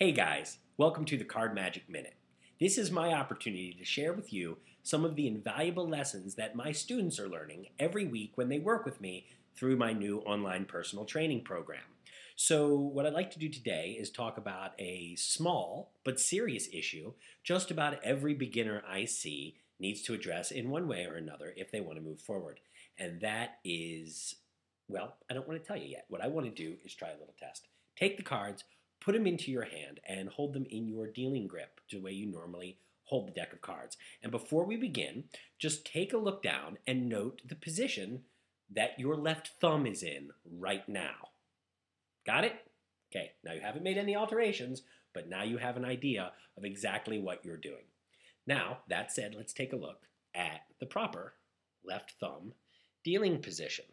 Hey guys, welcome to the Card Magic Minute. This is my opportunity to share with you some of the invaluable lessons that my students are learning every week when they work with me through my new online personal training program. So what I'd like to do today is talk about a small but serious issue just about every beginner I see needs to address in one way or another if they want to move forward. And that is, well, I don't want to tell you yet. What I want to do is try a little test. Take the cards, put them into your hand, and hold them in your dealing grip, the way you normally hold the deck of cards. And before we begin, just take a look down and note the position that your left thumb is in right now. Got it? Okay, now you haven't made any alterations, but now you have an idea of exactly what you're doing. Now, that said, let's take a look at the proper left thumb dealing position.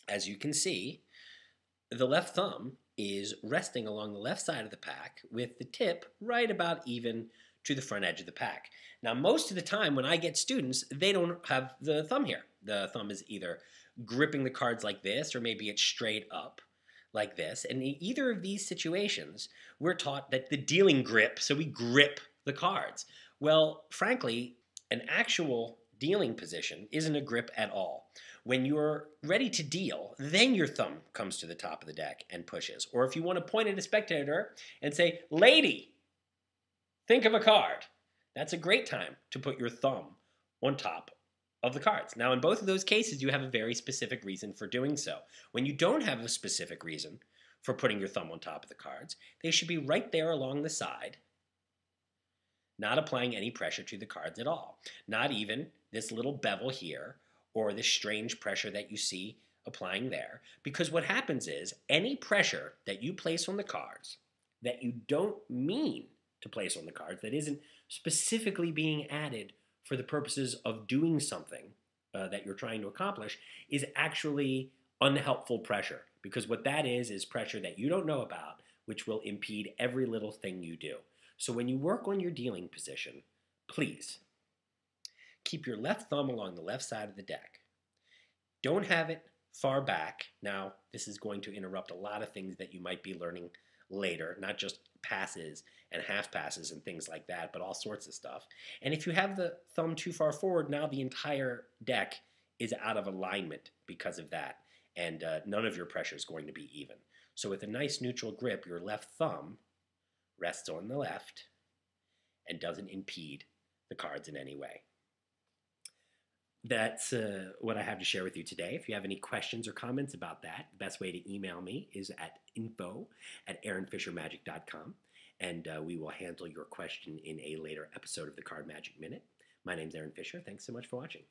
As you can see, the left thumb is resting along the left side of the pack with the tip right about even to the front edge of the pack. Now, most of the time when I get students, they don't have the thumb here. The thumb is either gripping the cards like this, or maybe it's straight up like this. And in either of these situations, we're taught that the dealing grip, so we grip the cards. Well, frankly, an actual dealing position isn't a grip at all. When you're ready to deal, then your thumb comes to the top of the deck and pushes. Or if you want to point at a spectator and say, "Lady, think of a card," that's a great time to put your thumb on top of the cards. Now, in both of those cases, you have a very specific reason for doing so. When you don't have a specific reason for putting your thumb on top of the cards, they should be right there along the side, not applying any pressure to the cards at all. Not even this little bevel here or this strange pressure that you see applying there. Because what happens is any pressure that you place on the cards that you don't mean to place on the cards, that isn't specifically being added for the purposes of doing something that you're trying to accomplish, is actually unhelpful pressure. Because what that is pressure that you don't know about, which will impede every little thing you do. So when you work on your dealing position, please keep your left thumb along the left side of the deck. Don't have it far back. Now, this is going to interrupt a lot of things that you might be learning later, not just passes and half passes and things like that, but all sorts of stuff. And if you have the thumb too far forward, now the entire deck is out of alignment because of that, and none of your pressure is going to be even. So with a nice neutral grip, your left thumb rests on the left and doesn't impede the cards in any way. That's what I have to share with you today. If you have any questions or comments about that, the best way to email me is at info@aaronfishermagic.com, and we will handle your question in a later episode of the Card Magic Minute. My name's Aaron Fisher. Thanks so much for watching.